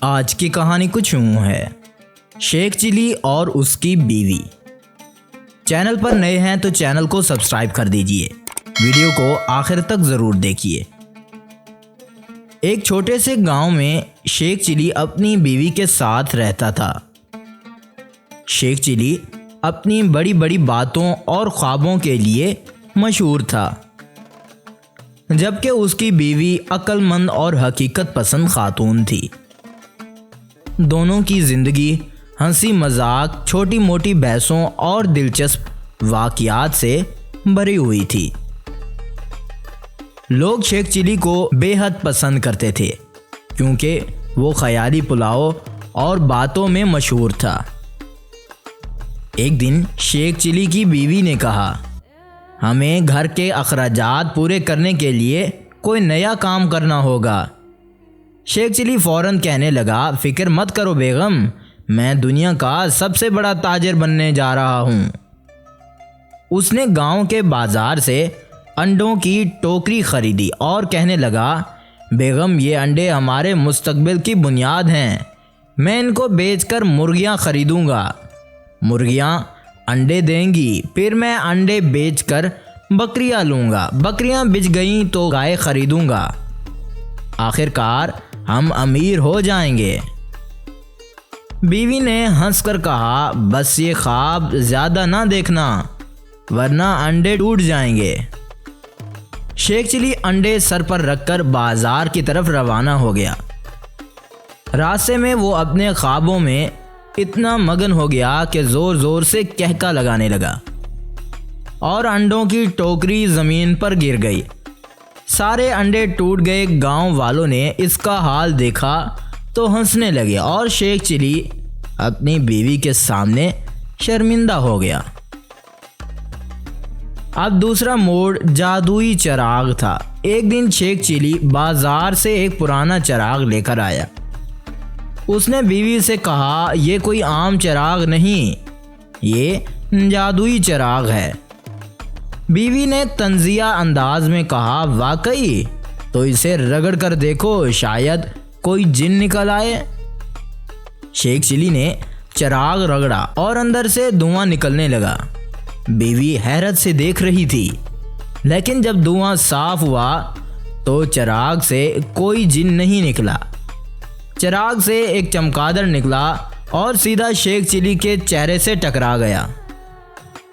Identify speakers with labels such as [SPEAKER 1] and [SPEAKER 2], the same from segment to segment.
[SPEAKER 1] आज की कहानी कुछ यूं है, शेख चिली और उसकी बीवी। चैनल पर नए हैं तो चैनल को सब्सक्राइब कर दीजिए, वीडियो को आखिर तक ज़रूर देखिए। एक छोटे से गांव में शेख चिली अपनी बीवी के साथ रहता था। शेख चिली अपनी बड़ी बड़ी बातों और ख्वाबों के लिए मशहूर था, जबकि उसकी बीवी अक्लमंद और हकीकत पसंद खातून थी। दोनों की ज़िंदगी हंसी मजाक, छोटी मोटी बहसों और दिलचस्प वाक़यात से भरी हुई थी। लोग शेख चिली को बेहद पसंद करते थे क्योंकि वो ख्याली पुलाव और बातों में मशहूर था। एक दिन शेख चिली की बीवी ने कहा, हमें घर के अखराजात पूरे करने के लिए कोई नया काम करना होगा। शेख चिली फ़ौरन कहने लगा, फ़िक्र मत करो बेगम, मैं दुनिया का सबसे बड़ा ताजिर बनने जा रहा हूँ। उसने गांव के बाज़ार से अंडों की टोकरी ख़रीदी और कहने लगा, बेगम ये अंडे हमारे मुस्तकबिल की बुनियाद हैं। मैं इनको बेचकर मुर्गियाँ ख़रीदूँगा। मुर्गियाँ अंडे देंगी, फिर मैं अंडे बेचकर बकरियाँ लूँगा। बकरियाँ बिच गईं तो गाय ख़रीदूँगा। आखिरकार हम अमीर हो जाएंगे। बीवी ने हंसकर कहा, बस ये ख्वाब ज़्यादा ना देखना वरना अंडे टूट जाएंगे। शेख चिली अंडे सर पर रखकर बाजार की तरफ रवाना हो गया। रास्ते में वो अपने ख्वाबों में इतना मगन हो गया कि ज़ोर ज़ोर से कहका लगाने लगा और अंडों की टोकरी ज़मीन पर गिर गई। सारे अंडे टूट गए। गांव वालों ने इसका हाल देखा तो हंसने लगे और शेख चिली अपनी बीवी के सामने शर्मिंदा हो गया। अब दूसरा मोड़ जादुई चिराग था। एक दिन शेख चिली बाजार से एक पुराना चिराग लेकर आया। उसने बीवी से कहा, यह कोई आम चिराग नहीं, ये जादुई चिराग है। बीवी ने तंजिया अंदाज में कहा, वाकई? तो इसे रगड़ कर देखो, शायद कोई जिन निकल आए। शेख चिली ने चिराग रगड़ा और अंदर से धुआं निकलने लगा। बीवी हैरत से देख रही थी, लेकिन जब धुआं साफ हुआ तो चिराग से कोई जिन नहीं निकला। चिराग से एक चमगादड़ निकला और सीधा शेख चिली के चेहरे से टकरा गया।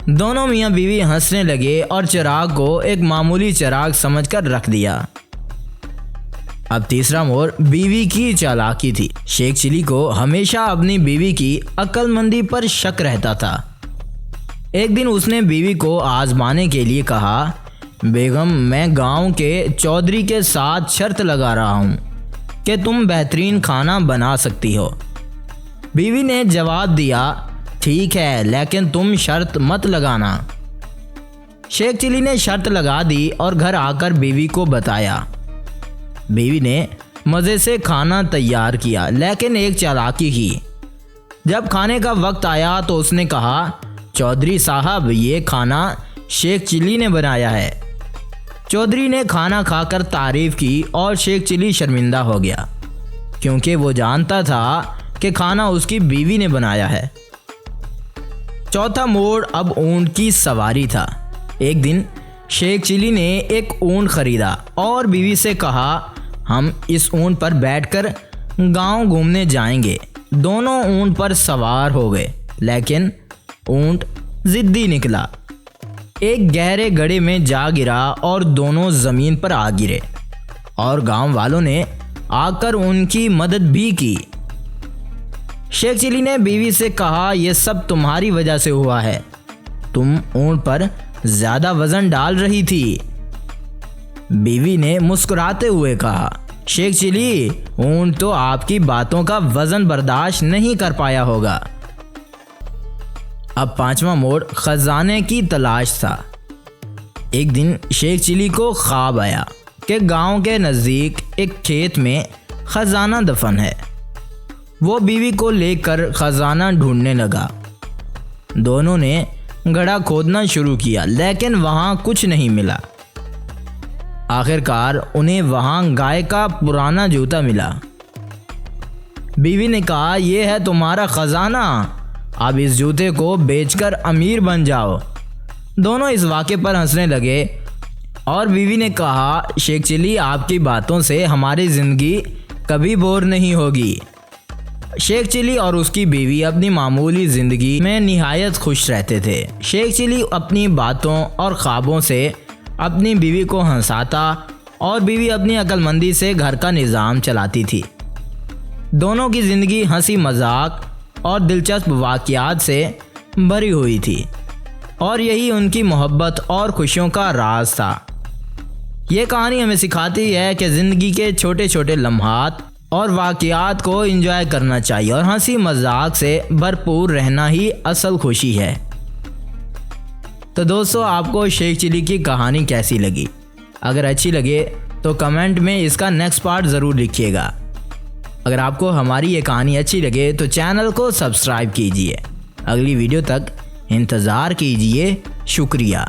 [SPEAKER 1] दोनों मियाँ बीवी हंसने लगे और चिराग को एक मामूली चिराग समझकर रख दिया। अब तीसरा मोड़ बीवी की चालाकी थी। शेख चिली को हमेशा अपनी बीवी की अक्लमंदी पर शक रहता था। एक दिन उसने बीवी को आजमाने के लिए कहा, बेगम मैं गांव के चौधरी के साथ शर्त लगा रहा हूँ कि तुम बेहतरीन खाना बना सकती हो। बीवी ने जवाब दिया, ठीक है, लेकिन तुम शर्त मत लगाना। शेख चिली ने शर्त लगा दी और घर आकर बीवी को बताया। बीवी ने मज़े से खाना तैयार किया, लेकिन एक चालाकी की। जब खाने का वक्त आया तो उसने कहा, चौधरी साहब ये खाना शेख चिली ने बनाया है। चौधरी ने खाना खाकर तारीफ़ की और शेख चिली शर्मिंदा हो गया क्योंकि वो जानता था कि खाना उसकी बीवी ने बनाया है। चौथा मोड़ अब ऊंट की सवारी था। एक दिन शेख चिली ने एक ऊंट ख़रीदा और बीवी से कहा, हम इस ऊंट पर बैठकर गांव घूमने जाएंगे। दोनों ऊंट पर सवार हो गए, लेकिन ऊंट ज़िद्दी निकला। एक गहरे गड्ढे में जा गिरा और दोनों ज़मीन पर आ गिरे और गांव वालों ने आकर उनकी मदद भी की। शेख चिली ने बीवी से कहा, यह सब तुम्हारी वजह से हुआ है। तुम ऊंट पर ज़्यादा वज़न डाल रही थी। बीवी ने मुस्कुराते हुए कहा, शेख चिली ऊंट तो आपकी बातों का वज़न बर्दाश्त नहीं कर पाया होगा। अब पांचवा मोड़ खजाने की तलाश था। एक दिन शेख चिली को ख्वाब आया कि गांव के नज़दीक एक खेत में खजाना दफन है। वो बीवी को लेकर खजाना ढूंढने लगा। दोनों ने गड्ढा खोदना शुरू किया, लेकिन वहाँ कुछ नहीं मिला। आखिरकार उन्हें वहाँ गाय का पुराना जूता मिला। बीवी ने कहा, यह है तुम्हारा खजाना, अब इस जूते को बेचकर अमीर बन जाओ। दोनों इस वाक़े पर हंसने लगे और बीवी ने कहा, शेख चिली आपकी बातों से हमारी ज़िंदगी कभी बोर नहीं होगी। शेख चिली और उसकी बीवी अपनी मामूली ज़िंदगी में निहायत खुश रहते थे। शेख चिली अपनी बातों और ख्वाबों से अपनी बीवी को हंसाता और बीवी अपनी अक्लमंदी से घर का निज़ाम चलाती थी। दोनों की ज़िंदगी हंसी मजाक और दिलचस्प वाक़यात से भरी हुई थी और यही उनकी मोहब्बत और खुशियों का राज था। ये कहानी हमें सिखाती है कि ज़िंदगी के छोटे छोटे लम्हात और वाक़यात को एंजॉय करना चाहिए और हंसी मजाक से भरपूर रहना ही असल खुशी है। तो दोस्तों, आपको शेख चिली की कहानी कैसी लगी? अगर अच्छी लगे तो कमेंट में इसका नेक्स्ट पार्ट ज़रूर लिखिएगा। अगर आपको हमारी ये कहानी अच्छी लगे तो चैनल को सब्सक्राइब कीजिए। अगली वीडियो तक इंतज़ार कीजिए। शुक्रिया।